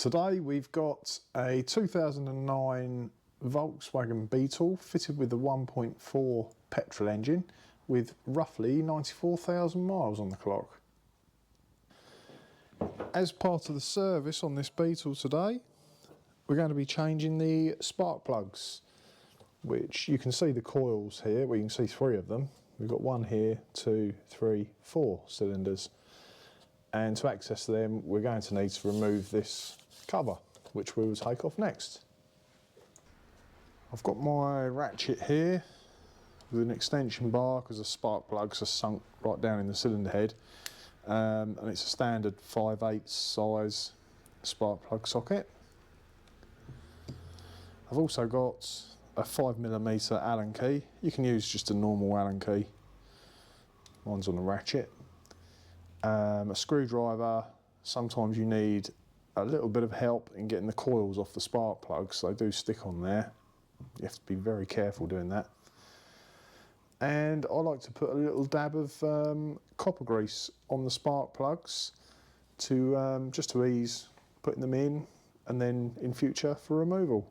Today we've got a 2009 Volkswagen Beetle fitted with a 1.4 petrol engine with roughly 94,000 miles on the clock. As part of the service on this Beetle today, we're going to be changing the spark plugs, which you can see the coils here. We can see 3 of them. We've got 1 here, 2, 3, 4 cylinders. And to access them, we're going to need to remove this cover, which we will take off next. I've got my ratchet here with an extension bar because the spark plugs are sunk right down in the cylinder head, and it's a standard 5/8 size spark plug socket. I've also got a 5mm Allen key. You can use just a normal Allen key. Mine's on the ratchet. A screwdriver. Sometimes you need a little bit of help in getting the coils off the spark plugs. They do stick on there. You have to be very careful doing that. And I like to put a little dab of copper grease on the spark plugs to just to ease putting them in, and then in future for removal.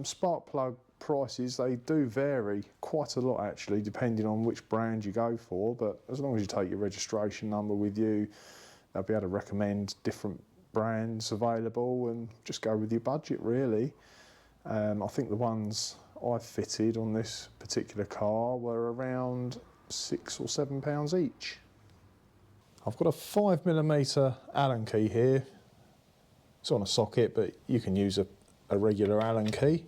Spark plug prices, they do vary quite a lot actually, depending on which brand you go for, but as long as you take your registration number with you, they'll be able to recommend different brands available and just go with your budget really. I think the ones I've fitted on this particular car were around £6 or £7 each. I've got a 5mm Allen key here. It's on a socket, but you can use a regular Allen key.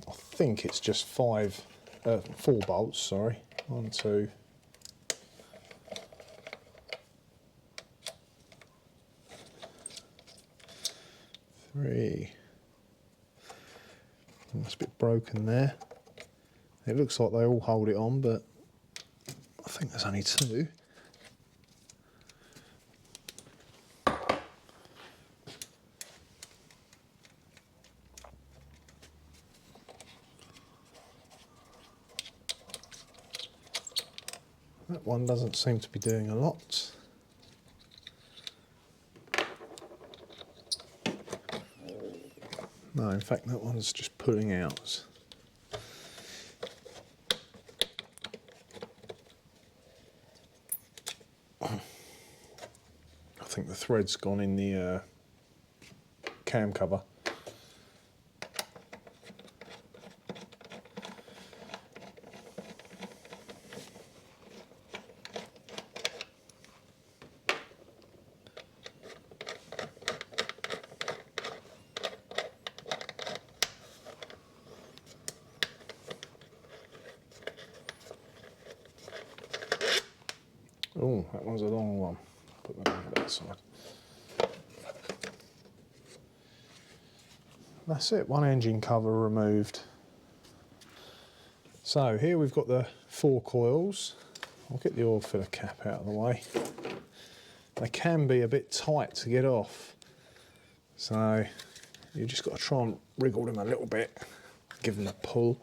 I think it's just 4 bolts, sorry. 1, 2, 3. It's a bit broken there. It looks like they all hold it on, but I think there's only 2. That one doesn't seem to be doing a lot. No, in fact that one's just pulling out. I think the thread's gone in the cam cover. Oh, that one's a long one. Put that over that side. That's it, one engine cover removed. So here we've got the 4 coils. I'll get the oil filler cap out of the way. They can be a bit tight to get off, so you just got to try and wriggle them a little bit, give them a pull.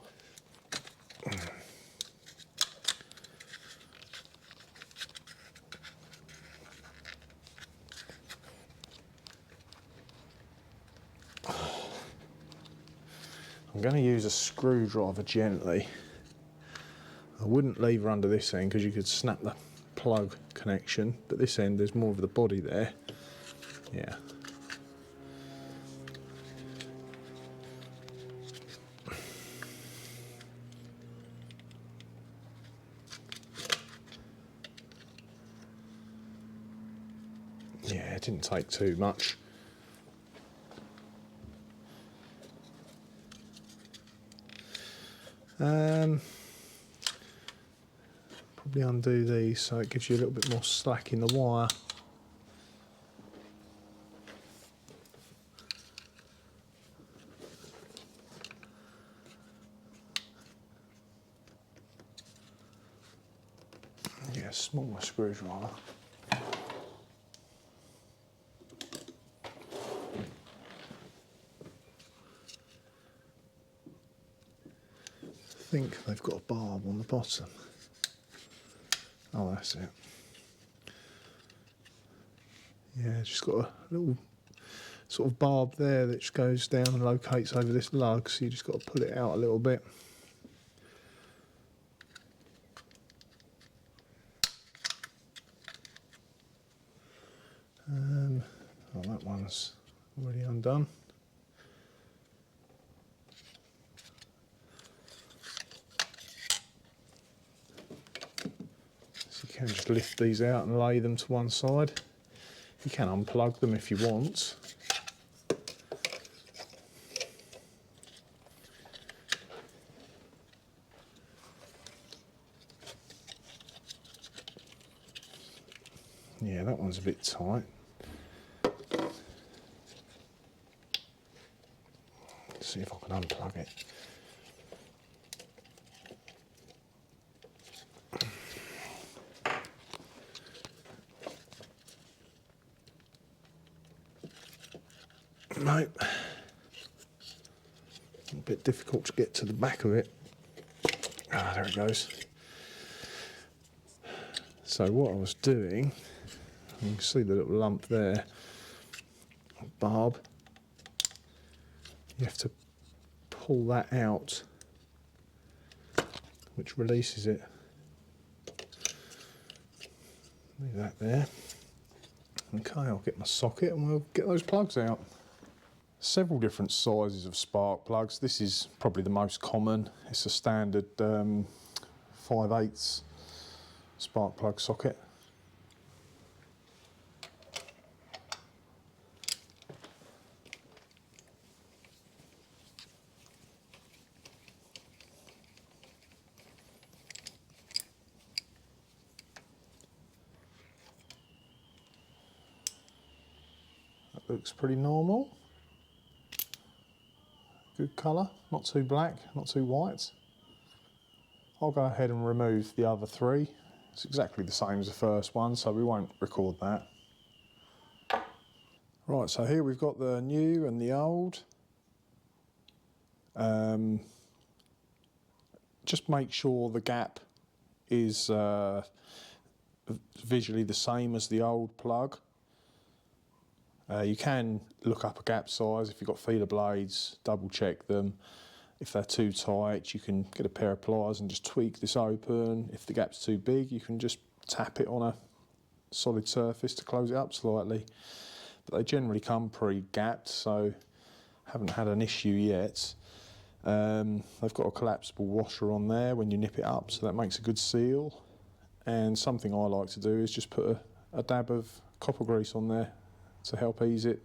I'm going to use a screwdriver gently. I wouldn't leave her under this end because you could snap the plug connection, but this end there's more of the body there. Yeah. Yeah, it didn't take too much. Probably undo these so it gives you a little bit more slack in the wire. Yeah, smaller screwdriver. I think they've got a barb on the bottom. Oh, that's it. Yeah, just got a little sort of barb there that just goes down and locates over this lug, so you just got to pull it out a little bit. Oh, that one's already undone. So you can just lift these out and lay them to one side. You can unplug them if you want. Yeah, that one's a bit tight. Let's see if I can unplug it. Nope. A bit difficult to get to the back of it. Ah, there it goes. So what I was doing, you can see the little lump there, barb. You have to pull that out, which releases it. Leave that there. Okay, I'll get my socket and we'll get those plugs out. Several different sizes of spark plugs. This is probably the most common. It's a standard 5/8 spark plug socket. That looks pretty normal. Good colour, not too black, not too white. I'll go ahead and remove the other three. It's exactly the same as the first one, so we won't record that. Right, so here we've got the new and the old. Just make sure the gap is visually the same as the old plug. You can look up a gap size if you've got feeler blades, double check them. If they're too tight, you can get a pair of pliers and just tweak this open. If the gap's too big, you can just tap it on a solid surface to close it up slightly. But they generally come pre-gapped, so haven't had an issue yet. They've got a collapsible washer on there when you nip it up, so that makes a good seal. And something I like to do is just put a dab of copper grease on there to help ease it,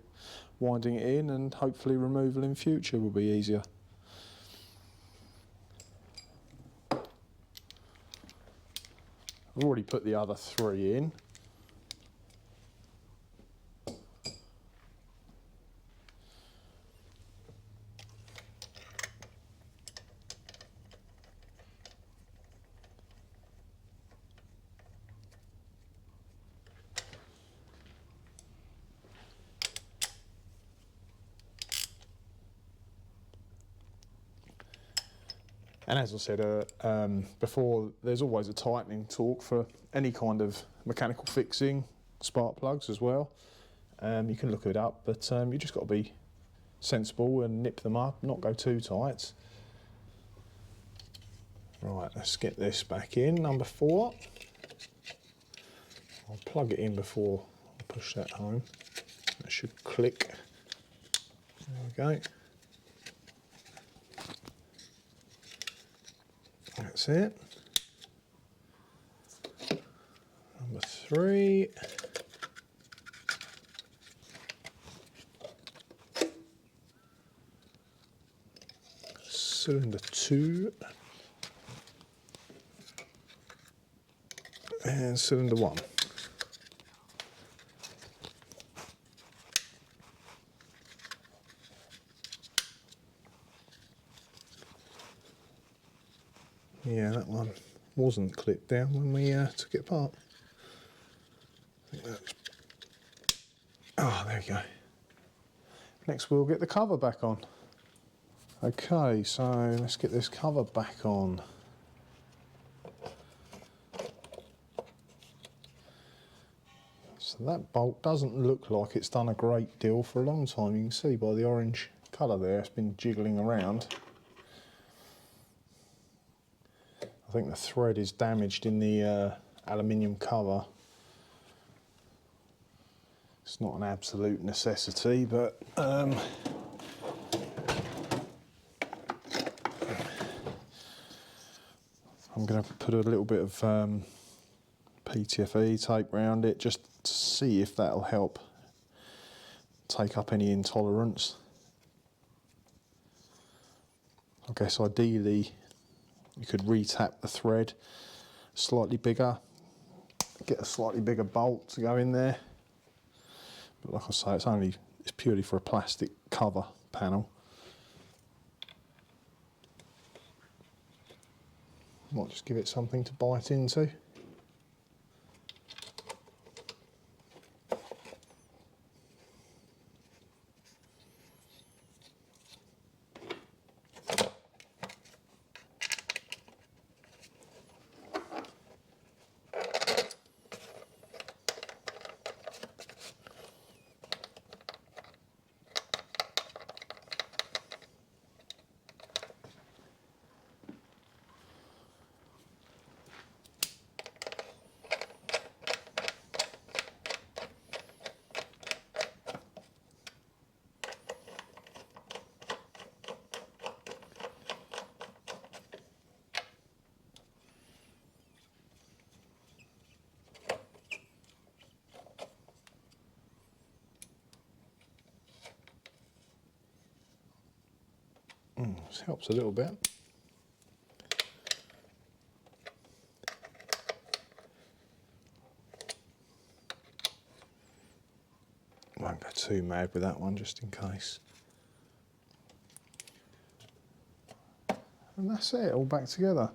winding it in, and hopefully removal in future will be easier. I've already put the other three in. And as I said before, there's always a tightening torque for any kind of mechanical fixing, spark plugs as well. You can look it up, but you just got to be sensible and nip them up, not go too tight. Right, let's get this back in, number 4. I'll plug it in before I push that home. That should click. There we go. That's it. Number 3. Cylinder 2. And cylinder 1. Yeah, that one wasn't clipped down when we took it apart. I think that's... Oh, there you go. Next we'll get the cover back on. Okay, so let's get this cover back on. So that bolt doesn't look like it's done a great deal for a long time. You can see by the orange colour there, it's been jiggling around. I think the thread is damaged in the aluminium cover. It's not an absolute necessity, but I'm going to put a little bit of PTFE tape around it just to see if that'll help take up any intolerance. I guess ideally you could re-tap the thread slightly bigger, get a slightly bigger bolt to go in there. But like I say, it's purely for a plastic cover panel. Might just give it something to bite into. This helps a little bit. Won't go too mad with that one, just in case. And that's it, all back together.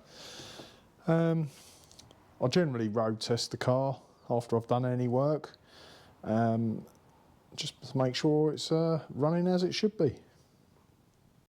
I generally road test the car after I've done any work, just to make sure it's running as it should be.